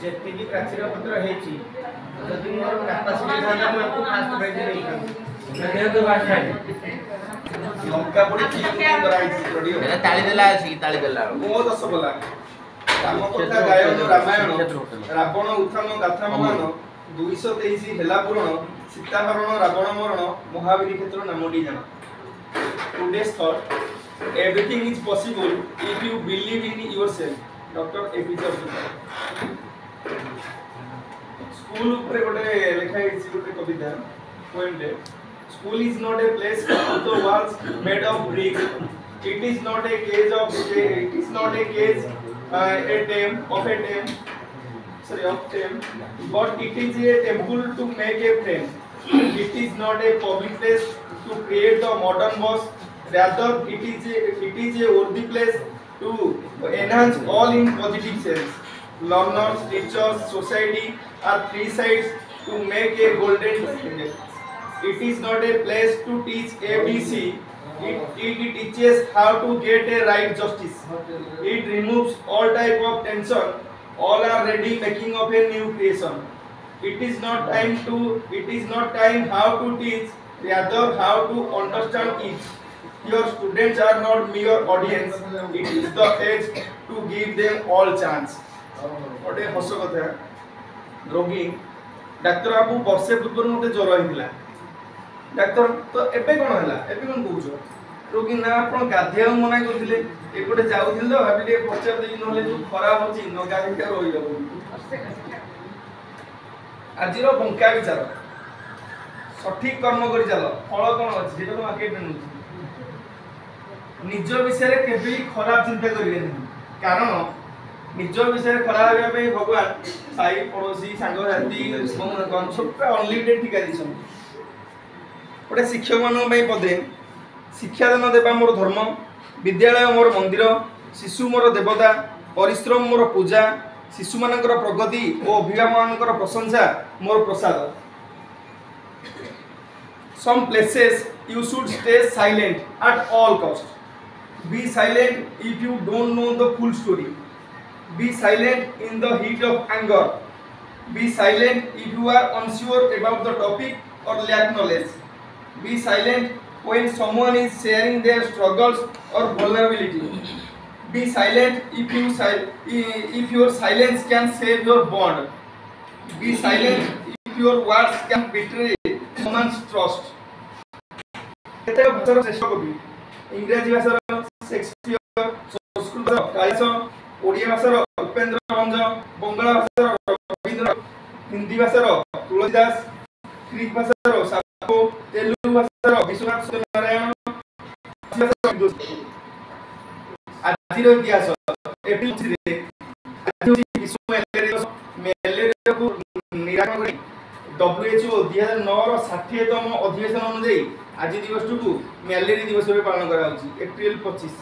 जेतिकी प्राचीर पत्र हेची जदि मोर कैपेसिटी थाना मैं आपको फास्ट प्राइज देई तो बात है लंका पड़ी की कराई स्टूडियो मेरा ताली देला अछि ताली देला मो 10 बोला काम कथा गायन रामायण रावण उत्थान गाथा मान 223 हेला पुराण सीताहरण रावण मरण महावीर क्षेत्र नामडी जान today's thought everything is possible if you believe in yourself doctor APJ Abdul Kalam school ऊपर गोटे लिखा है गोटे कविता पोएम रे school is not a place of the walls made of bricks it is not a cage of it is not a cage a temple but it is a temple to make a friend it is not a public place to create the modern boss rather it is a worthy place to enhance all in positive sense learners teachers society are three sides to make a golden triangle it is not a place to teach abc it teaches how to get a right justice. It removes all type of tension. All are ready making of a new creation. It is not time how to teach, rather how to understand each. Your students are not mere audience. It is the age to give them all chance. What a हस कथा रोगी doctor बाबू वर्षे पूर्व मते ज्वर होइतिला doctor तो एबे कोन हला एबे कोन कहउछो रोगी ना आपण गाधिया मना करथिले एपटे जाउथिल तो भाबिले पचार देई नले जो खरा होची न गाधिया रोइ गलो आजिरो बंका विचार सठिक कर्म करि चलो फल कोन अछि जेटा तो मार्केट में निज विषय रे केबे खराब चिंता करिवे नहीं कारण निज विषय खराब होया पे भगवान साई पड़ोसी सांग साथी कौन सब अनलिमिटेड टिका दिसन गोटे शिक्षक मान पदे शिक्षादान देवा मोर धर्म विद्यालय मोर मंदिर शिशु मोर देवता परिश्रम मोर पूजा शिशु मानकर प्रगति और अभिभावक प्रशंसा मोर प्रसाद some places you should stay silent at all cost be silent if you don't know the full story be silent in the heat of anger be silent if you are unsure about the topic or lack knowledge Be silent when someone is sharing their struggles or vulnerability. Be silent if your silence can save your bond. Be silent if your words can betray someone's trust. केते भाषार श्रेष्ठ कवि इंग्रजी भाषार Shakespeare Sanskrit Kalidas Odia भाषार Upendra भंज बंगाला भाषार Ravindra Hindi भाषार Tulsidas Greek भाषार साफो Telugu भाषार Vishwanath Satyanarayan आजिर इतिहास April 3 रे आज विश्व malaria को निराकरण करी WHO 2009 रो 60तम अधिवेशन अनुसार आज दिवस को मलेरिया दिवस रे पालन करा होची एप्रिल 25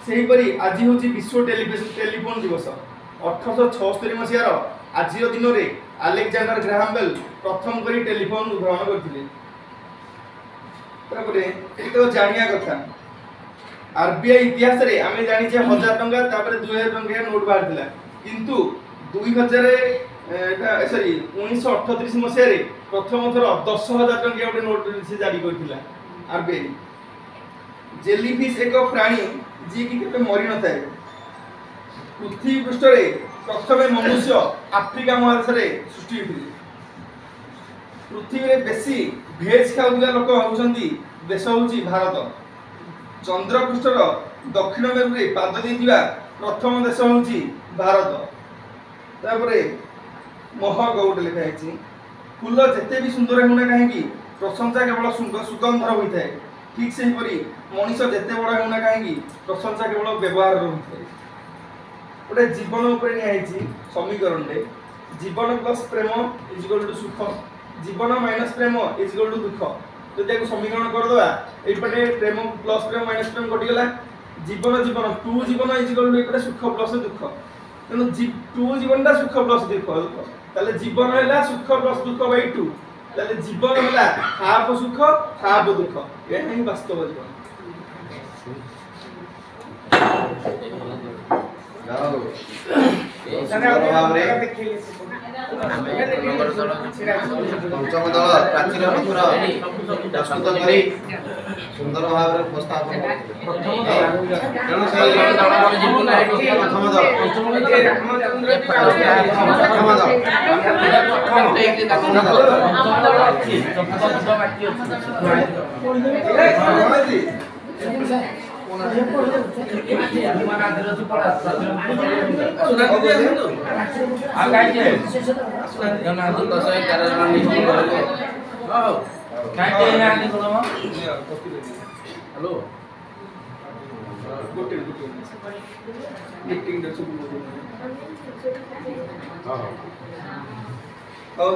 सेही परी आज होची विश्व टेलीफोन दिवस 1876 मसिया रो आज दिन रे अलेक्जेंडर ग्राहम बेल प्रथम करी टेलीफोन उद्भावन करथिले तापरे एतो जानिया कथा आरबीआई इतिहास रे आमे जानि जे 1000 टंका तापरे 2000 टंका नोट बाहर थिला किंतु 2000 एटा सॉरी 1938 मसिया रे प्रथम थर 10000 टंका गोटे नोट से जारी करथिला आरबीआई जेलीफिश एक प्राणी जी की केते मरि न थाए पृथ्वी पृष्ठ रे प्रथमे मनुष्य आफ्रिका महादेश रे सृष्टि होइथिले पृथ्वी रे बेसी भेज खाउला लोक होउछंती देश होउची भारत चंद्र पृष्ठर दक्षिण मेरु रे पाद देथिबा प्रथम देश होउची भारत तापरे महगौड लिखा है फूल जेते भी सुंदर होना कहीं प्रशंसा केवल सुगंधर होता है ठीक से ही मनीष जेते बड़ा होना कहीं प्रशंसा केवल व्यवहार होता है गोटे जीवन उपर समीकरण रे जीवन प्लस प्रेम इज इक्वल टू सुख जीवन माइनस प्रेम इज इक्वल टू दुख जब समीकरण करदे ये प्रेम प्लस प्रेम माइनस प्रेम कटिगला जीवन जीवन टू जीवन इज इक्वल टू ये सुख प्लस दुख तेणु टू जीवन सुख प्लस दुख ताले जीवन है सुख प्लस दुख बाई टू তাহলে জীবন হলা হাফ সুখ হাফ দুঃখ ଏହା ହିଁ ବାସ୍ତବ ଜୀବନ। ପଞ୍ଚମ ଦଳ ପ୍ରାଚୀର ପତ୍ର ପ୍ରସ୍ତୁତ କରି ସୁନ୍ଦର ଭାବରେ ଉପସ୍ଥାପନ କରିଥିଲେ। ତେଣୁ ସେଇ ପ୍ରଥମ ଦଳ ହଉ